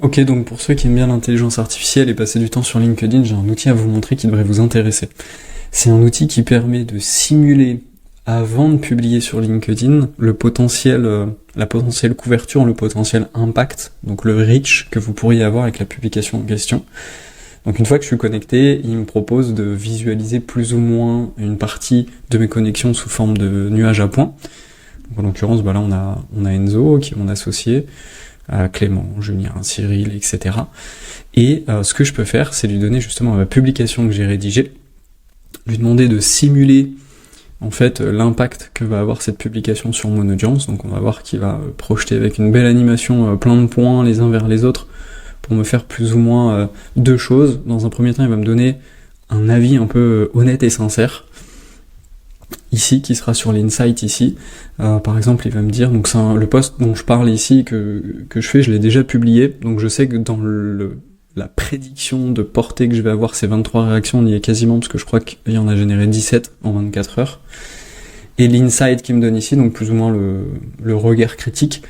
Ok, donc pour ceux qui aiment bien l'intelligence artificielle et passer du temps sur LinkedIn, j'ai un outil à vous montrer qui devrait vous intéresser. C'est un outil qui permet de simuler, avant de publier sur LinkedIn, le potentiel, la potentielle couverture, le potentiel impact, donc le reach que vous pourriez avoir avec la publication en question. Donc une fois que je suis connecté, il me propose de visualiser plus ou moins une partie de mes connexions sous forme de nuages à points. Donc en l'occurrence, là on a Enzo qui est mon associé, Clément, Julien, Cyril, etc. Et ce que je peux faire, c'est lui donner justement ma publication que j'ai rédigée, lui demander de simuler en fait l'impact que va avoir cette publication sur mon audience. Donc on va voir qu'il va projeter avec une belle animation plein de points les uns vers les autres pour me faire plus ou moins deux choses. Dans un premier temps, il va me donner un avis un peu honnête et sincère, ici, qui sera sur l'insight ici. Par exemple, il va me dire, donc c'est le post dont je parle ici, que je fais, je l'ai déjà publié, donc je sais que dans la prédiction de portée que je vais avoir, ces 23 réactions, on y est quasiment, parce que je crois qu'il y en a généré 17 en 24 heures. Et l'insight qu'il me donne ici, donc plus ou moins le regard critique,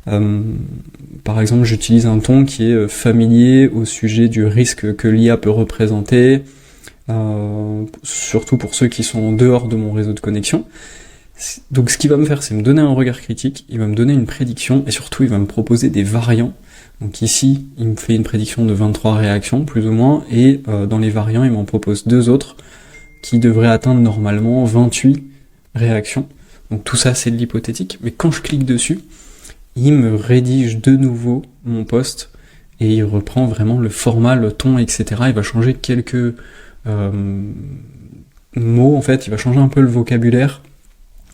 par exemple, j'utilise un ton qui est familier au sujet du risque que l'IA peut représenter, surtout pour ceux qui sont en dehors de mon réseau de connexion. Donc ce qu'il va me faire, c'est me donner un regard critique, il va me donner une prédiction, et surtout il va me proposer des variants. Donc ici, il me fait une prédiction de 23 réactions, plus ou moins, et dans les variants, il m'en propose deux autres, qui devraient atteindre normalement 28 réactions. Donc tout ça, c'est de l'hypothétique, mais quand je clique dessus, il me rédige de nouveau mon post, et il reprend vraiment le format, le ton, etc. Il va changer quelques mots, en fait, il va changer un peu le vocabulaire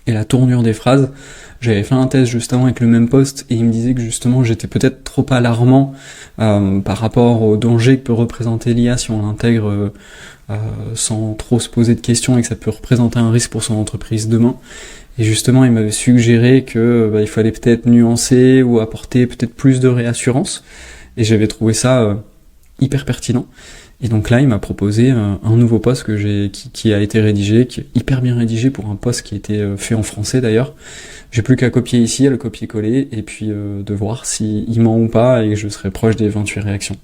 et la tournure des phrases. J'avais fait un test juste avant avec le même post, et il me disait que justement j'étais peut-être trop alarmant par rapport au danger que peut représenter l'IA si on l'intègre sans trop se poser de questions, et que ça peut représenter un risque pour son entreprise demain. Et justement, il m'avait suggéré que il fallait peut-être nuancer ou apporter peut-être plus de réassurance, et j'avais trouvé ça hyper pertinent. Et donc là, il m'a proposé un nouveau post qui a été rédigé, qui est hyper bien rédigé pour un post qui a été fait en français d'ailleurs. J'ai plus qu'à copier ici, à le copier-coller, et puis de voir s'il ment ou pas, et que je serai proche des 28 réactions.